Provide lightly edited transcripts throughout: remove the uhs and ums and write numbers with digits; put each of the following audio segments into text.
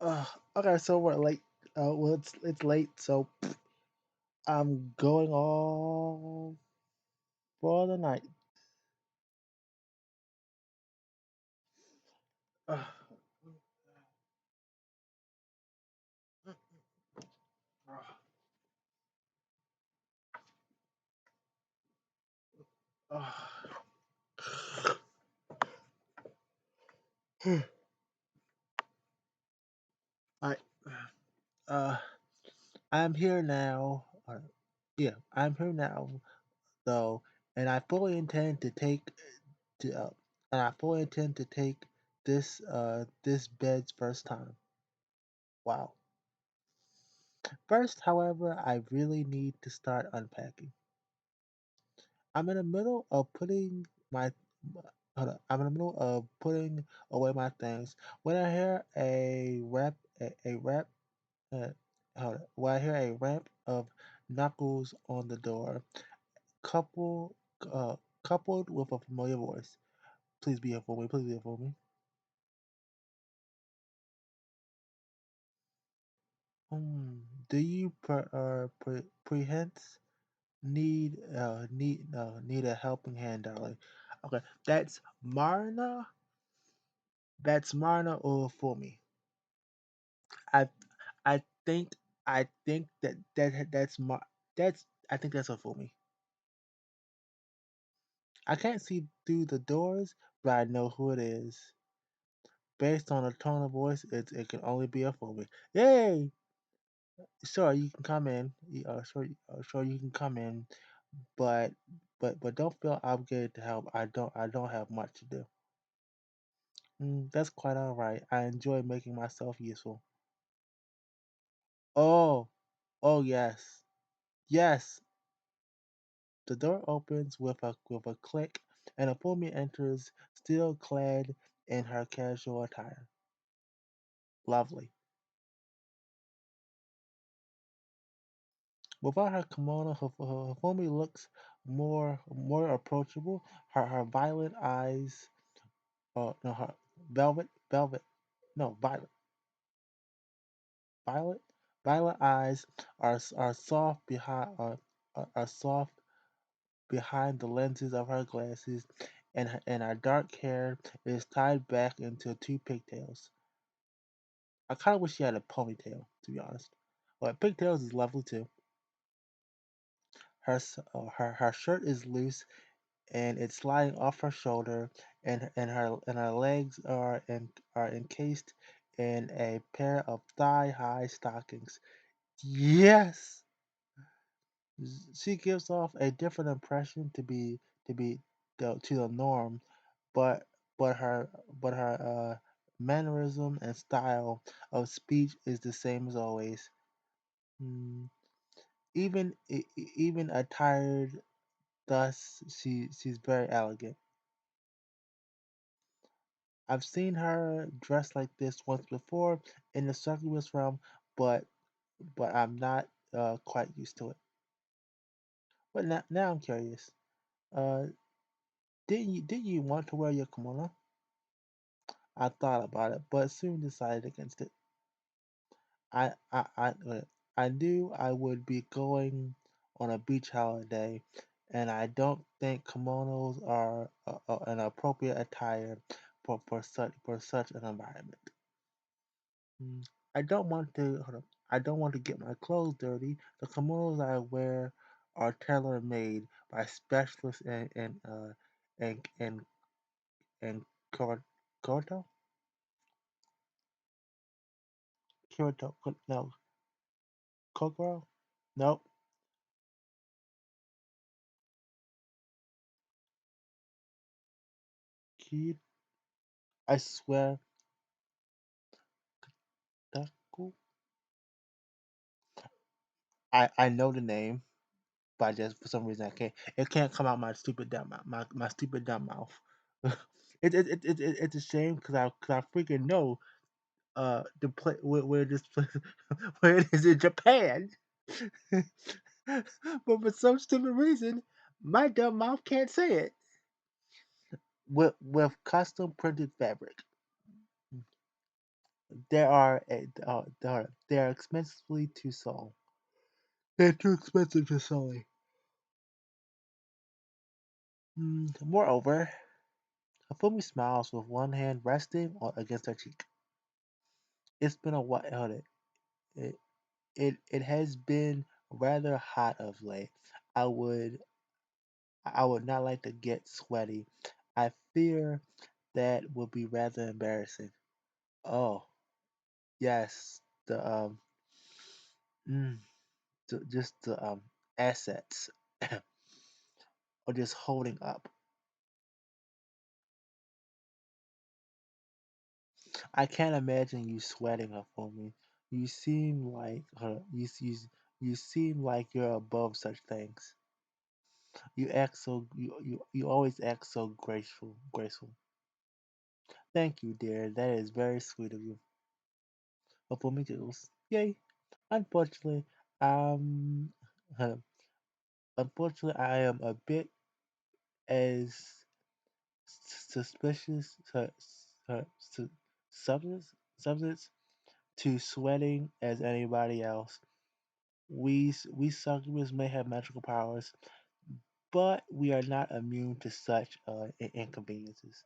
Uh, okay, so we're late. Well, it's late, so I'm going all for the night. Uh, uh, I uh, I'm here now. Yeah, I'm here now, though, and I fully intend to take to and I fully intend to take this bed's first time. Wow. First, however, I really need to start unpacking. I'm in the middle of putting my hold on. I'm in the middle of putting away my things when I hear a rap hold on. When I hear a ramp of knuckles on the door, couple coupled with a familiar voice. Please be here for me. Please be here for me. Hmm. Do you perhence need a helping hand, darling? Okay, that's Marna. That's Marna or for me. I I think I think that's that's I think that's what for me. I can't see through the doors, but I know who it is. Based on the tone of voice, it can only be a for me. Yay! Sure, you can come in. Sure, you can come in, but but don't feel obligated to help. I don't have much to do. That's quite all right. I enjoy making myself useful. Oh, oh yes, yes. The door opens with a click, and Afumi enters, still clad in her casual attire. Lovely. Without her kimono, Hifumi looks more approachable. Her violet eyes, no, her velvet, no, violet, violet eyes are soft are soft behind the lenses of her glasses, and her dark hair is tied back into two pigtails. I kind of wish she had a ponytail, to be honest. But pigtails is lovely too. Her shirt is loose and it's sliding off her shoulder, and her legs are encased in a pair of thigh high stockings. Yes, she gives off a different impression to the norm, but but her mannerism and style of speech is the same as always. Mm, even attired thus, she's very elegant. I've seen her dressed like this once before in the succubus realm, but I'm not quite used to it. But now I'm curious. Uh, didn't you want to wear your kimono? I thought about it, but soon decided against it. I knew I would be going on a beach holiday, and I don't think kimonos are an appropriate attire for such an environment. Mm, I don't want to hold up. I don't want to get my clothes dirty. The kimonos I wear are tailor made by specialists and Kyoto, Kyoto, Kyoto, no, Kokoro, no, Kid. I swear, Daku. I know the name, but I just for some reason I can't. It can't come out my stupid dumb my stupid dumb mouth. It's a shame because I freaking know the play where this place where it is in Japan. But for some stupid reason, my dumb mouth can't say it. With custom printed fabric. they are expensively too sold. They're too expensive to sell. Moreover, Hifumi smiles with one hand resting against her cheek. It's been a while. It, it has been rather hot of late. I would I would not like to get sweaty. I fear that would be rather embarrassing. Oh, yes, mm, just the assets are just holding up. I can't imagine you sweating up for me. You seem like you seem like you're above such things. You always act so graceful. Thank you, dear. That is very sweet of you. For me giggles. Yay. Unfortunately, um, unfortunately, I am a bit as suspicious su- substance to sweating as anybody else. We succubus may have magical powers, but we are not immune to such inconveniences.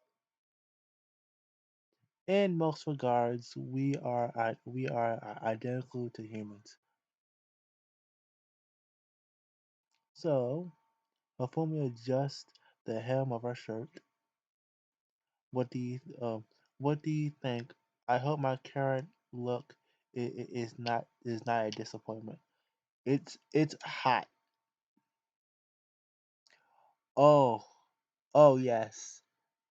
In most regards, we are identical to humans. So, before we adjust the hem of our shirt, what do you what do you think? I hope my current look is not a disappointment. It's hot. Oh, oh yes.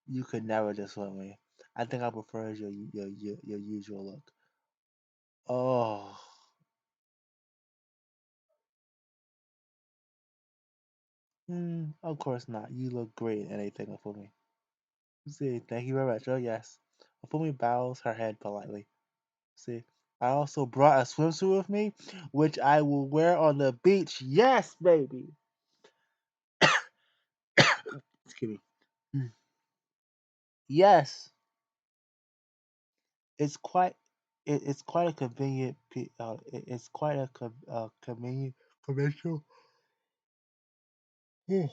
You could never disappoint me. I think I prefer your usual look. Oh, of course not. You look great in anything for me. See, thank you very much. Oh yes. Fumi bows her head politely. See, I also brought a swimsuit with me, which I will wear on the beach. Yes, baby. Excuse me. Yes, it's quite. It's quite a convenient. It's quite a convenient commercial. Good,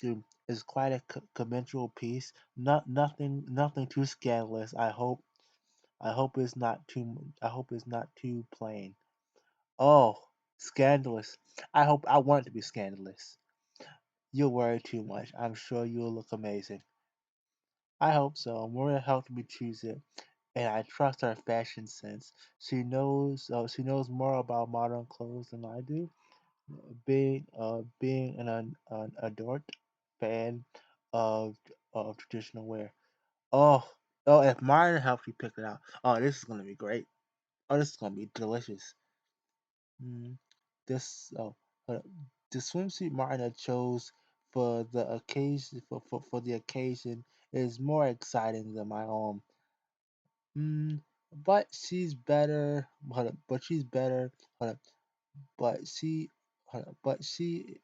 good. It's quite a conventional piece. Nothing too scandalous. I hope it's not too. I hope it's not too plain. Oh, scandalous. I want it to be scandalous. You'll worry too much. I'm sure you'll look amazing. I hope so. Maria helped me choose it, and I trust her fashion sense. She knows more about modern clothes than I do. Being an adored fan of traditional wear. Oh, oh, if mine helps you pick it out. Oh, this is gonna be great. Oh, this is gonna be delicious. Mm, this uh, the swimsuit Martina chose for the occasion for the occasion is more exciting than my own. Mm, but she's better. But she's better. Hold up, but she. But she.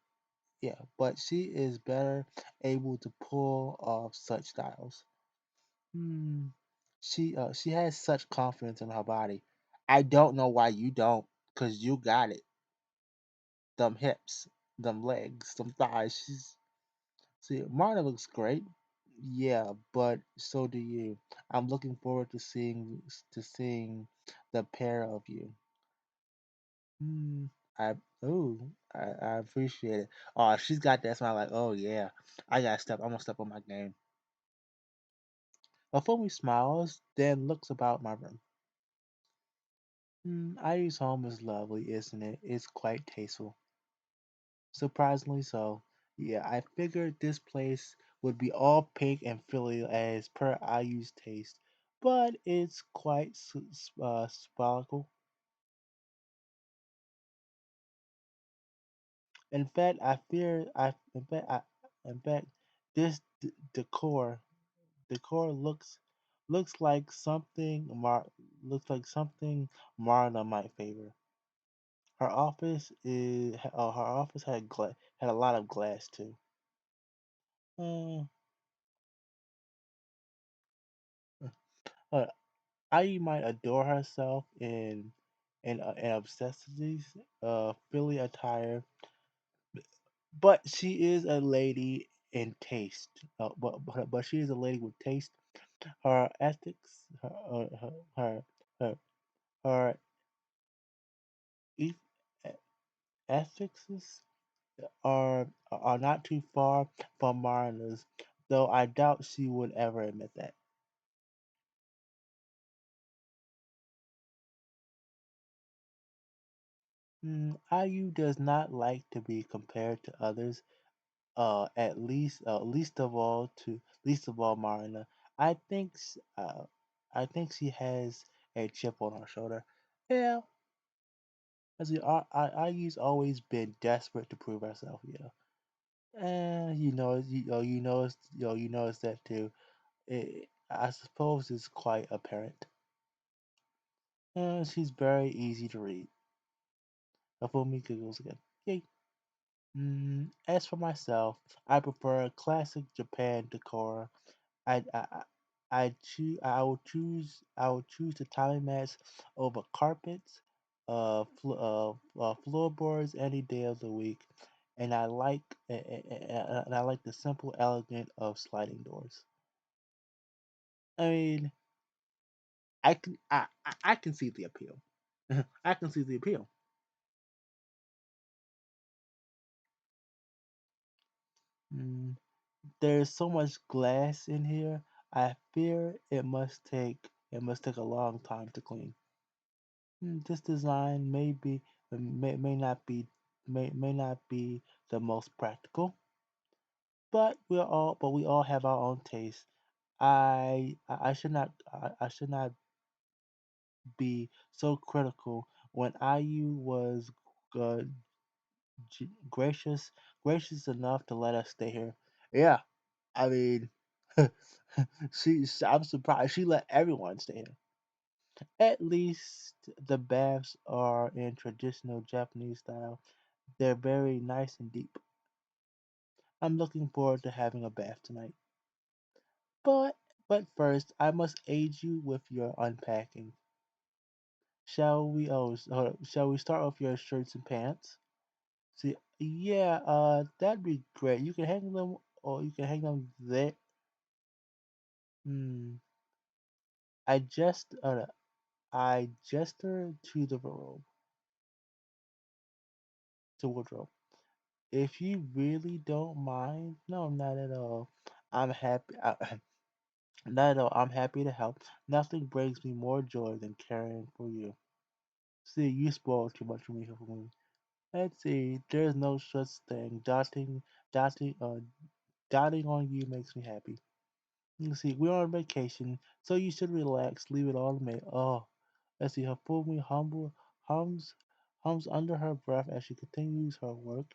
Yeah, but she is better able to pull off such styles. Hmm. She has such confidence in her body. I don't know why you don't, cause you got it. Them hips, them legs, them thighs. See, Marta looks great. Yeah, but so do you. I'm looking forward to seeing the pair of you. Hmm. I I appreciate it. Oh, she's got that smile like, oh yeah, I'm gonna step on my game. Before smiles, then looks about my room. Ivy's home is lovely, isn't it? It's quite tasteful. Surprisingly so. Yeah, I figured this place would be all pink and frilly as per IU's taste, but it's quite sparkle. In fact, I fear in fact, this decor looks like looks like something Marla might favor. Her office had a lot of glass too. Uh, uh, IU might adore herself in obsessities, frilly attire, but she is a lady in taste. But she is a lady with taste. Her ethics, her, her eth- ethics are not too far from Marina's, though I doubt she would ever admit that. IU does not like to be compared to others. Least of all Marina. I think s- uh, I think she has a chip on her shoulder. Yeah, as IU's always been desperate to prove herself. Yeah, you notice that too. I suppose it's quite apparent. She's very easy to read. Afumi giggles again. Yay. As for myself, I prefer classic Japan decor. I would choose the tile mats over carpets, floorboards any day of the week, and I like the simple elegance of sliding doors. I mean, I can see the appeal. I can see the appeal. Mm, there's so much glass in here. I fear it must take a long time to clean. This design may not be the most practical, but we all have our own taste. I should not be so critical when IU was uh, gracious enough to let us stay here. Yeah, I mean, I'm surprised she let everyone stay here. At least the baths are in traditional Japanese style. They're very nice and deep. I'm looking forward to having a bath tonight. But but first, I must aid you with your unpacking. Shall we start with your shirts and pants? See, yeah, that'd be great. You can hang them, or you can hang them there. Hmm. I just, I gesture to the wardrobe. If you really don't mind, no, not at all. I'm happy. Not at all. I'm happy to help. Nothing brings me more joy than caring for you. See, you spoil too much for me. Let's see. There's no such thing. Dotting, dotting on you makes me happy. You see, we're on vacation, so you should relax. Leave it all to me. Oh, let's see. Hafumi hums, hums under her breath as she continues her work.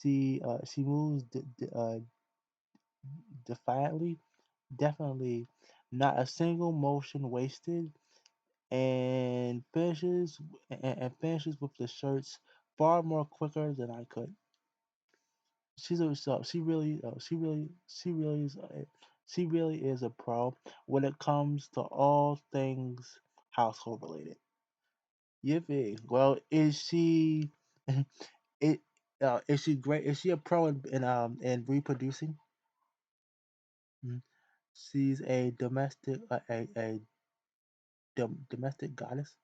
She moves defiantly, definitely not a single motion wasted, and finishes with the shirts far more quicker than I could. She really is a pro when it comes to all things household related. Yippee! Well, is she it is she great? Is she a pro in reproducing? Mhm. She's a domestic goddess.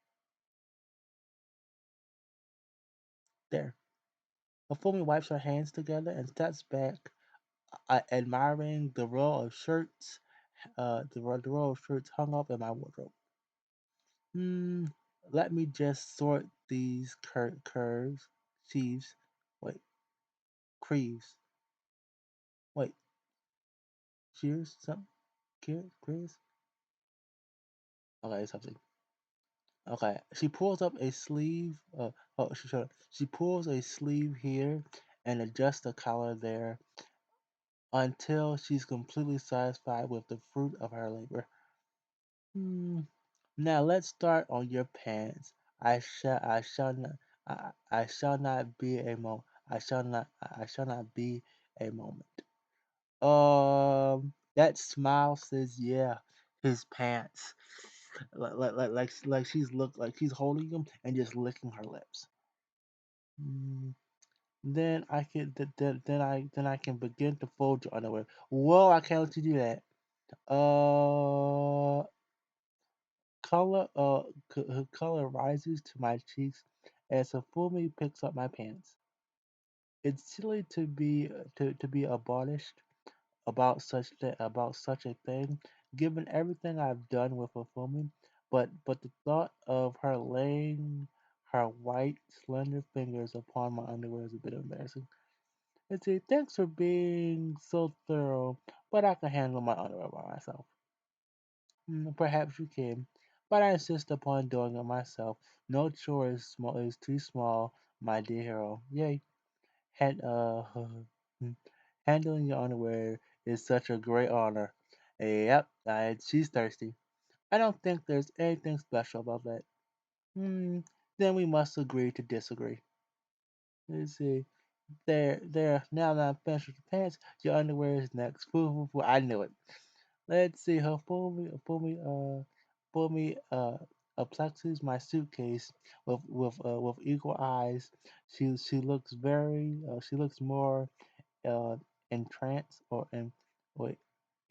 There. Afumi wipes her hands together and steps back, admiring the row of shirts hung up in my wardrobe. Hmm. Let me just sort these curves, sheaves, wait, creaves, wait, shears, something, creaves. Okay, something. Okay, she pulls up a sleeve. She pulls a sleeve here and adjusts the collar there until she's completely satisfied with the fruit of her labor. Hmm. Now let's start on your pants. I shall not, I shall not be a mo. I shall not be a moment. That smile says, yeah, his pants. like she's holding them and just licking her lips. Mm, then I can begin to fold your underwear. Whoa, I can't let you do that. Uh, color her color rises to my cheeks as Hifumi picks up my pants. It's silly to be abolished about such a thing, given everything I've done with Hifumi. But the thought of her laying her white, slender fingers upon my underwear is a bit embarrassing. It's a thanks for being so thorough, but I can handle my underwear by myself. Perhaps you can, but I insist upon doing it myself. No chore is too small, my dear hero. Yay. Hand, handling your underwear is such a great honor. Yep, she's thirsty. I don't think there's anything special about that. Hmm, then we must agree to disagree. Let's see. There. Now that I'm finished with the pants, your underwear is next. I knew it. Let's see. Her pull me, plexus my suitcase with eagle eyes. She looks she looks more uh, entranced or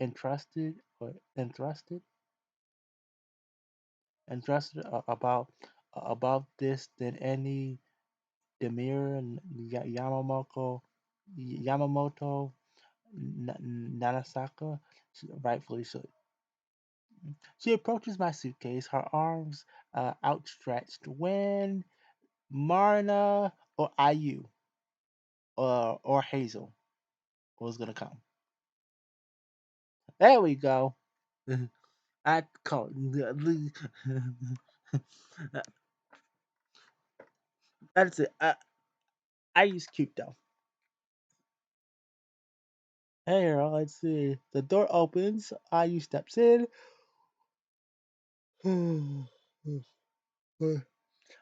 entrusted or entrusted about this than any demure Yamamoto Nanasaka rightfully should. She approaches my suitcase, her arms outstretched, when Marna or Ayu or Hazel was gonna come. There we go. I call that's it. I use cute though. Hey, girl, let's see. The door opens. Ayu steps in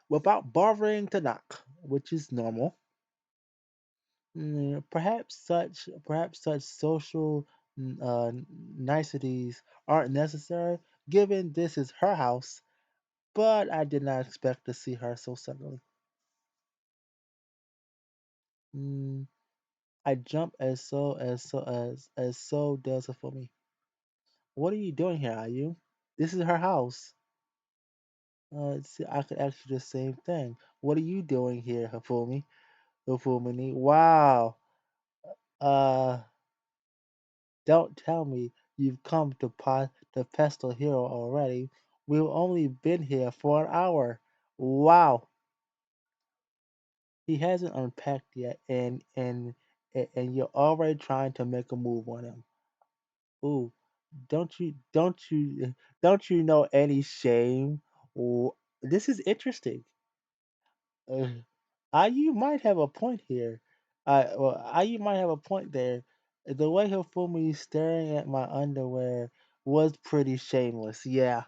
without bothering to knock, which is normal. Perhaps such social niceties aren't necessary, given this is her house. But I did not expect to see her so suddenly. Mm, I jump as so does it for me. What are you doing here, are you? This is her house. See, I could ask you the same thing. What are you doing here, Hafumi? Hafumini? Wow. Uh, don't tell me you've come to Pestle Hero already. We've only been here for an hour. Wow. He hasn't unpacked yet, and you're already trying to make a move on him. Ooh, don't you know any shame? This is interesting. Uh, you might have a point here. You might have a point there. The way Hifumi staring at my underwear was pretty shameless. Yeah,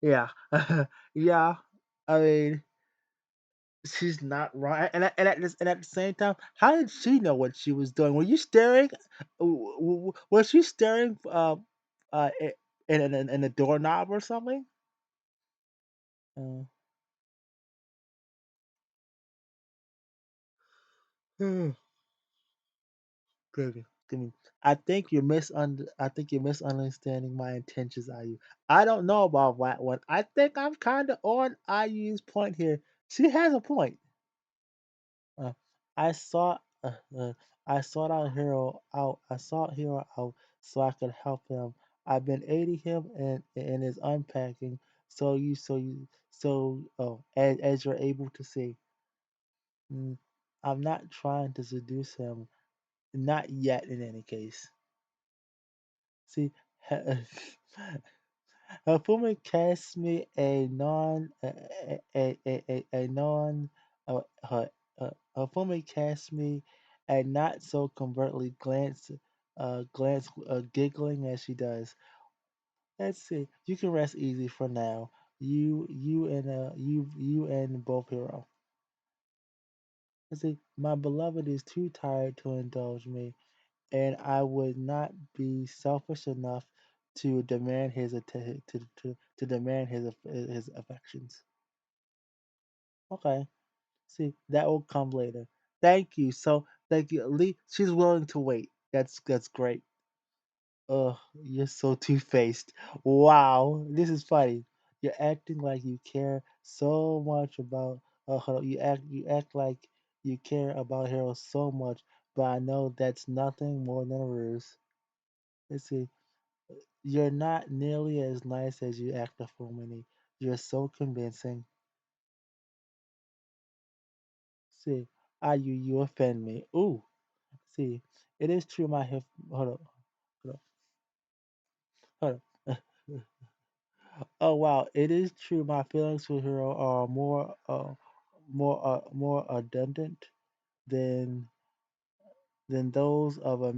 yeah, yeah. I mean, she's not right. And at the same time, how did she know what she was doing? Were you staring? Was she staring? Uh, i- in a doorknob or something? Uh, Good. Good. I think you're misunderstanding my intentions, IU. I don't know about that one. I think I'm kind of on IU's point here. She has a point. Uh, I saw uh, uh, I sought out Hero out. I sought Hero out so I could help him. I've been aiding him in his unpacking. As you're able to see, mm, I'm not trying to seduce him. Not yet, in any case. See, Fumi cast me a non a non Fumi cast me a not so covertly glance giggling as she does. Let's see. You can rest easy for now. You and both hero. Let's see. My beloved is too tired to indulge me, and I would not be selfish enough to demand to demand his affections. Okay, see that will come later. Thank you. So thank you, Lee. She's willing to wait. That's great. Oh, you're so two-faced. Wow, this is funny. You're acting like you care so much about. Hold on, you act like you care about Harold so much, but I know that's nothing more than a ruse. Let's see. You're not nearly as nice as you act for me. You're so convincing. See, you offend me. Ooh, see, it is true. Hold on, hold on, hold on. Oh wow, it is true. My feelings for her are more abundant than those of a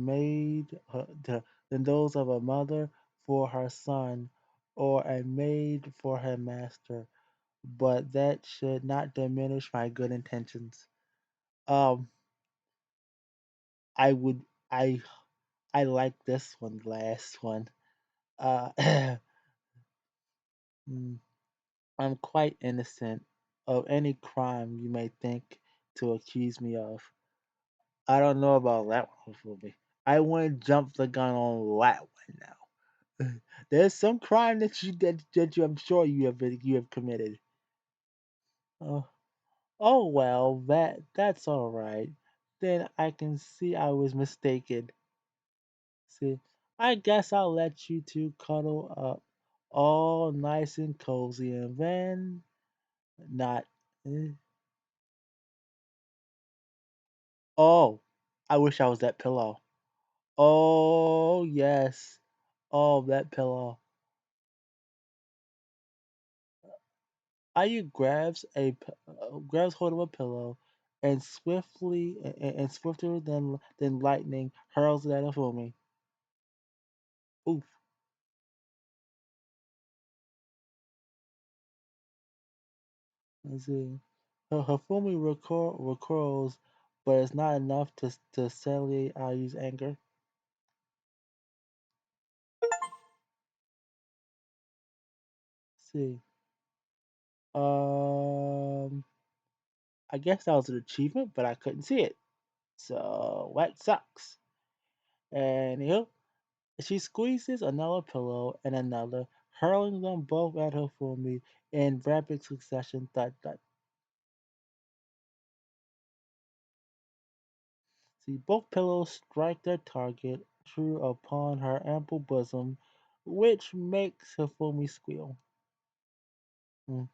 than those of a mother for her son, or a maid for her master. But that should not diminish my good intentions. Um, I would I I like this one, last one. Uh, mm, I'm quite innocent of any crime you may think to accuse me of. I don't know about that one for me. I want to jump the gun on that one now. There's some crime that I'm sure you have committed. Oh, oh well, that's all right. Then I can see I was mistaken. See, I guess I'll let you two cuddle up, all nice and cozy, and then not. eh, Oh, I wish I was that pillow. Oh yes. Oh, that pillow. Ayu grabs hold of a pillow and swifter than lightning hurls it at Afumi. Oof. Let's see. Hifumi recoils, but it's not enough to satiate Ayu's anger. Let's see. Um, I guess that was an achievement, but I couldn't see it. So that sucks. And she squeezes another pillow and another, hurling them both at Hifumi in rapid succession. Thud thud. See, both pillows strike their target true upon her ample bosom, which makes Hifumi squeal. Mm.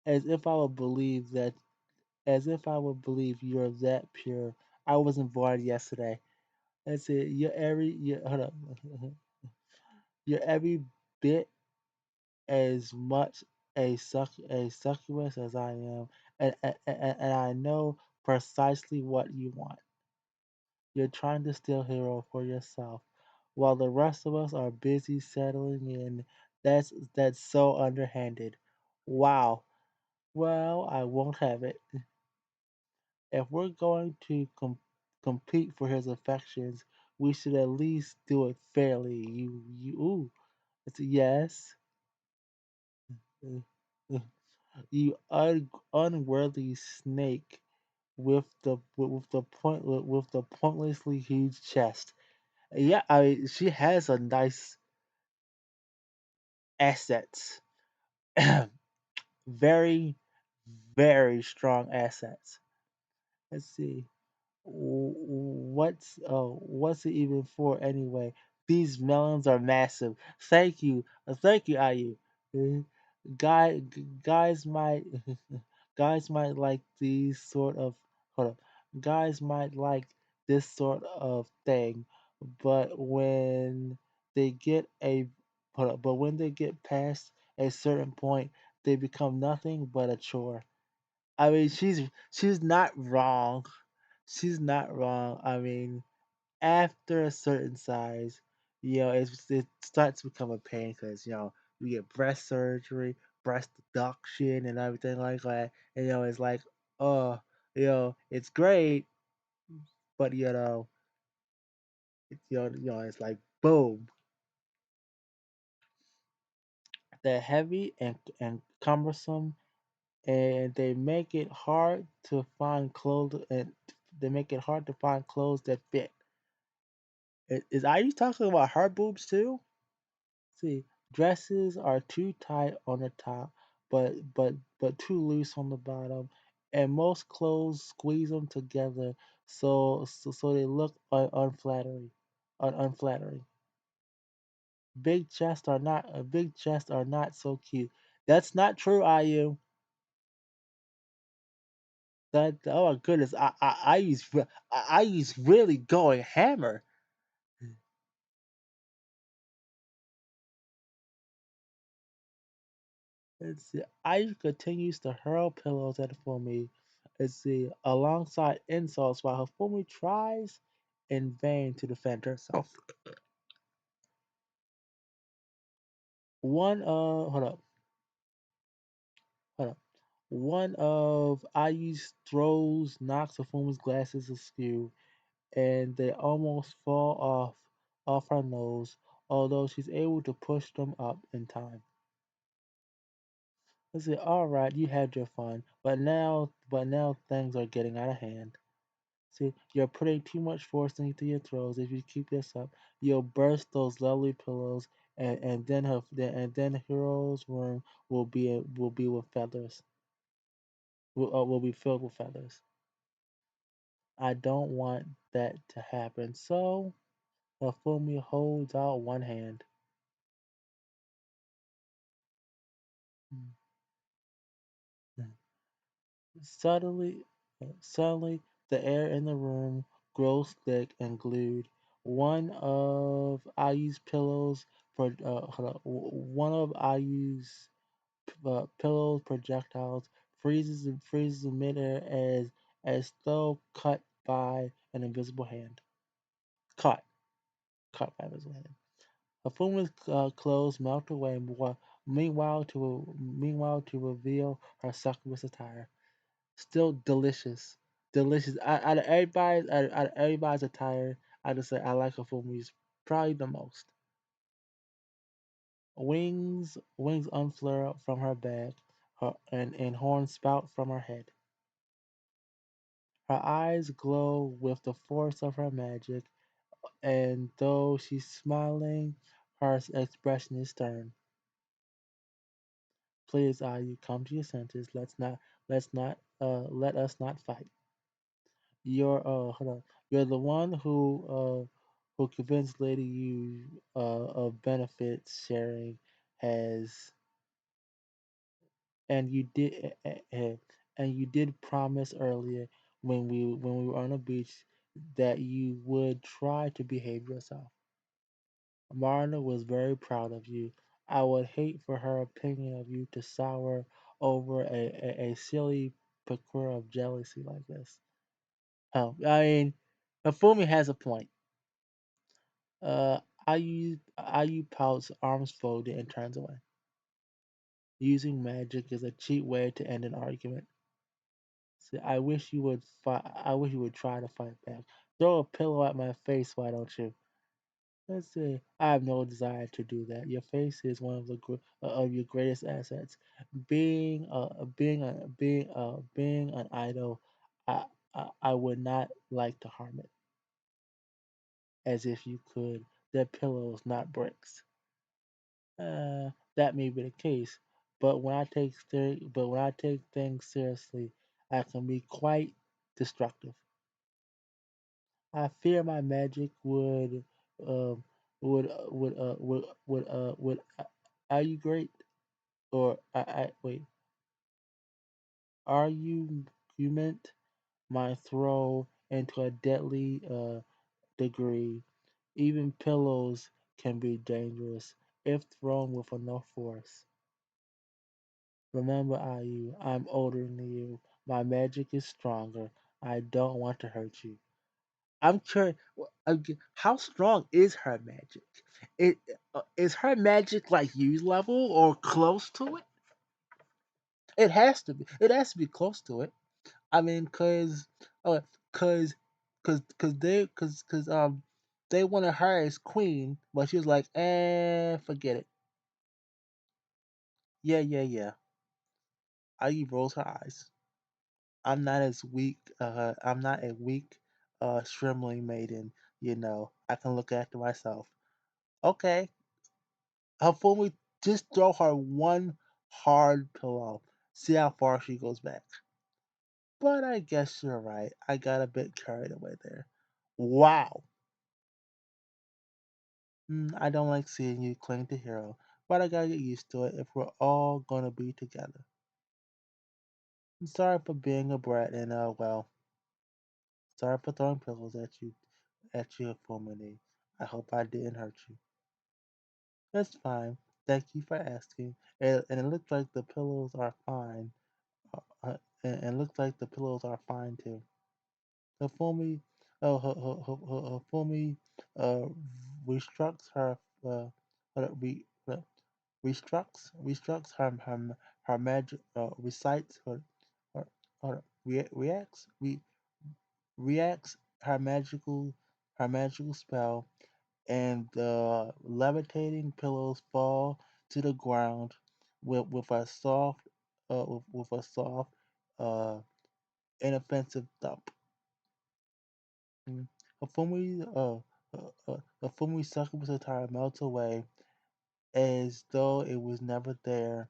As if I would believe that, as if I would believe you're that pure. I wasn't born yesterday. That's it. Hold up. You're every bit as much a succubus as I am, and I know precisely what you want. You're trying to steal Hero for yourself, while the rest of us are busy settling in. That's so underhanded. Wow. Well, I won't have it. If we're going to compete for his affections, we should at least do it fairly. Ooh, it's a yes. You unworthy snake with the pointlessly huge chest. Yeah, she has a nice assets, very very strong assets. Let's see. What's it even for anyway? These melons are massive. Thank you, Ayu. Uh, guys might guys might like these sort of hold up. Guys might like this sort of thing, but they get a when they get past a certain point, they become nothing but a chore. I mean, she's not wrong. She's not wrong. I mean, after a certain size, it starts to become a pain because you get breast surgery, breast reduction, and everything like that. And it's like, oh, it's great, but it's like boom. They're heavy and cumbersome, and they make it hard to find clothes, and they make it hard to find clothes that fit. Are you talking about her boobs too? See, dresses are too tight on the top, but too loose on the bottom, and most clothes squeeze them together so they look unflattering. Big chests are not so cute. That's not true, IU. That oh my goodness, I use really going hammer. Let's see. I continues to hurl pillows at Fumi. Let's see, alongside insults while Fumi tries in vain to defend herself. One hold up, hold up. One of Ayu's throws knocks Fumi's glasses askew, and they almost fall off her nose, although she's able to push them up in time. I said, "All right, you had your fun, but now things are getting out of hand. See, you're putting too much force into your throws. If you keep this up, you'll burst those lovely pillows, and then Hero's room will be with feathers. Will be filled with feathers. I don't want that to happen. So, Fumi holds out one hand. Mm, mm. Suddenly, suddenly, the air in the room grows thick and glued. One of Ayu's pillows, hold on, one of Ayu's pillows projectiles freezes in midair as though cut by an invisible hand. Caught, caught by an invisible hand. Hafuma's clothes melt away. Meanwhile, to reveal her succubus attire. Still delicious. Delicious. Out of everybody's attire, I just say I like Hafumi's probably the most. Wings unfurl from her back, and horns spout from her head. Her eyes glow with the force of her magic, and though she's smiling, her expression is stern. Please, you come to your senses. Let us not fight. Hold on. You're the one who convinced Lady Yu of benefits sharing has, and you did promise earlier when we were on the beach that you would try to behave yourself. Marna was very proud of you. I would hate for her opinion of you to sour over a silly piqueur of jealousy like this. Oh, I mean, Hifumi has a point. Uh, Ayu pouts, arms folded, and turns away. Using magic is a cheap way to end an argument. See, I wish you would fight. I wish you would try to fight back. Throw a pillow at my face, why don't you? Let's see. I have no desire to do that. Your face is one of of your greatest assets. Being an idol, I, I would not like to harm it. As if you could. They're pillows, not bricks. That may be the case, but when I take things seriously, I can be quite destructive. I fear my magic um, would. Are you great? Or I wait. Are you meant my throw into a deadly degree? Even pillows can be dangerous if thrown with enough force. Remember, Ayu, I'm older than you. My magic is stronger. I don't want to hurt you. I'm curious. How strong is her magic? It is her magic like use level or close to it? It has to be. It has to be close to it. I mean, uh, cause, cause they wanted her as queen, but she was like, forget it. Yeah, yeah, yeah. Ayu rolls her eyes. I'm not as weak. I'm not a weak, shriveling maiden. I can look after myself. Okay, Hafumi, just throw her one hard pillow. See how far she goes back. But I guess you're right. I got a bit carried away there. Wow. I don't like seeing you cling to Hero, but I gotta get used to it if we're all gonna be together. I'm sorry for being a brat and well, sorry for throwing pillows at you, Hafumi. I hope I didn't hurt you. That's fine. Thank you for asking. And it looks like the pillows are fine. And it looks like the pillows are fine too. Hifumi, Hifumi, uh, restructs her, restructs her magic, recites reacts, reacts her magical spell, and the levitating pillows fall to the ground with a soft, with a soft, uh, inoffensive thump. Mm. A succubus attire melts away as though it was never there,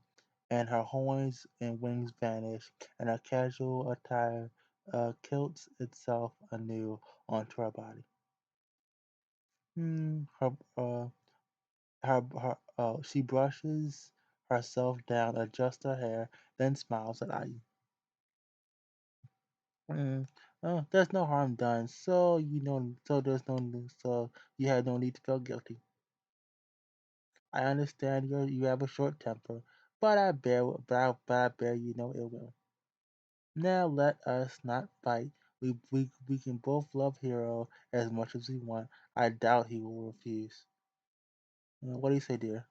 and her horns and wings vanish, and her casual attire kilts itself anew onto her body. Her, she brushes herself down, adjusts her hair, then smiles at Ayu. Mm, there's no harm done, so you had no need to feel guilty. I understand you have a short temper, but I bear you no ill will. Now let us not fight. We can both love Hero as much as we want. I doubt he will refuse. What do you say, dear?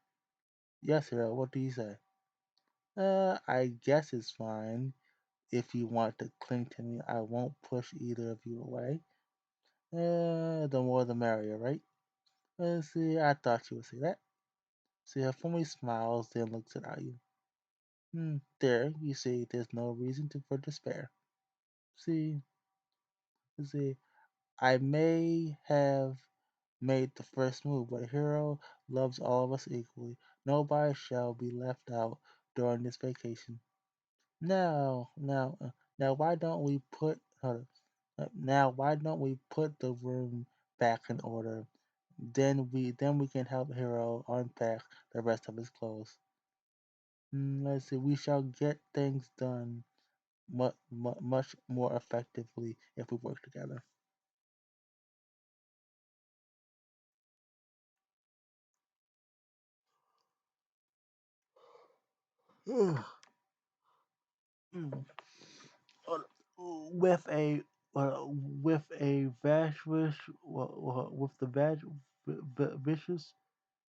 Yes, Hero. What do you say? I guess it's fine. If you want to cling to me, I won't push either of you away. The more the merrier, right? See, I thought you would say that. See, Hifumi smiles, then looks at Ayu. There, you see, there's no reason for despair. See, see, I may have made the first move, but Hero loves all of us equally. Nobody shall be left out during this vacation. Now, why don't we put now why don't we put the room back in order? Then we can help Hero unpack the rest of his clothes. Let's see. We shall get things done much more effectively if we work together. Mm. Uh, with a with the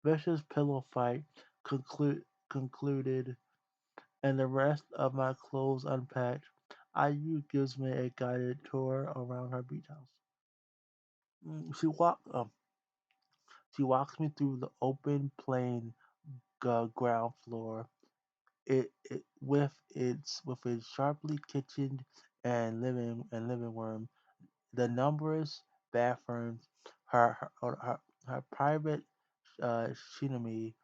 vicious pillow fight concluded and the rest of my clothes unpacked, IU gives me a guided tour around her beach house. Mm, She walk she walks me through the open plain ground floor. With its sharply kitchened and living room, the numerous bathrooms, her private shinami,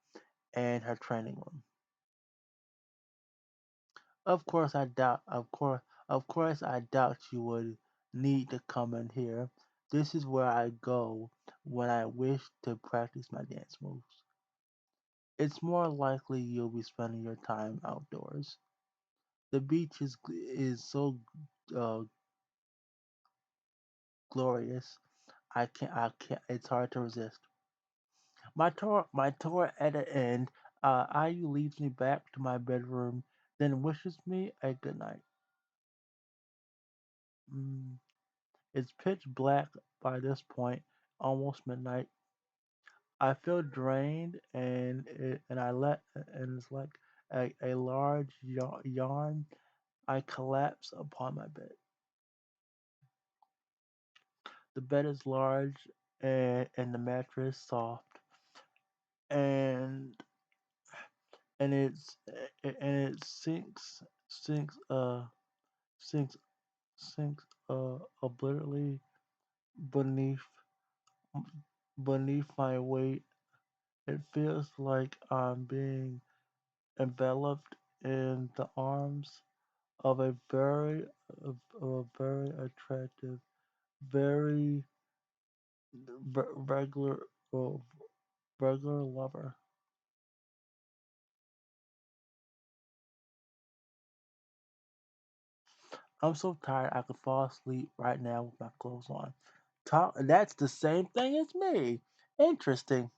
and her training room. Of course, I doubt you would need to come in here. This is where I go when I wish to practice my dance moves. It's more likely you'll be spending your time outdoors. The beach is so uh, glorious. I can't. It's hard to resist. My tour at the end. Ayu leads me back to my bedroom, then wishes me a good night. Mm, it's pitch black by this point, almost midnight. I feel drained, and it's like a large yawn. I collapse upon my bed. The bed is large, and the mattress soft, and and it sinks sinks obliterately beneath beneath my weight. It feels like I'm being enveloped in the arms of of a very attractive, very regular uh, regular lover. I'm so tired I could fall asleep right now with my clothes on. Talk. That's the same thing as me. Interesting.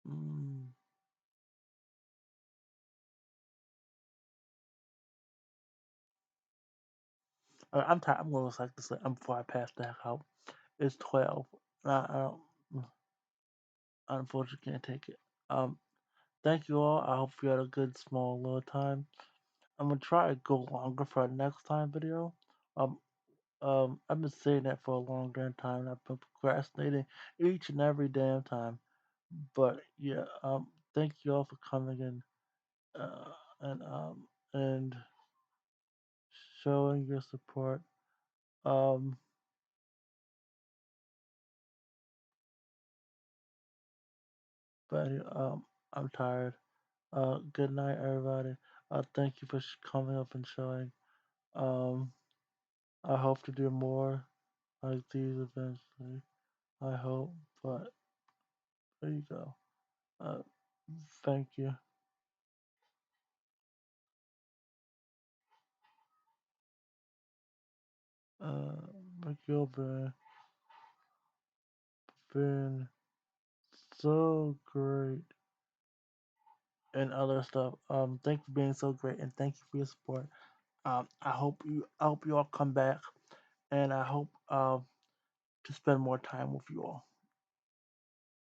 Mm. I'm tired. I'm going to like this. Before I pass the heck out. It's 12. I don't, I unfortunately can't take it. Um, Thank you all. I hope you had a good small little time. I'm gonna try to go longer for our next time video. Um, I've been saying that for a long damn time, and I've been procrastinating each and every damn time. But yeah, thank you all for coming in, and and showing your support. Um, but I'm tired. Good night, everybody. Thank you for coming up and showing. Um, I hope to do more like these eventually. I hope, but there you go. Uh, Thank you. Uh, Miguel been so great and other stuff. Thank you for being so great and thank you for your support. I hope you all come back and I hope to spend more time with you all.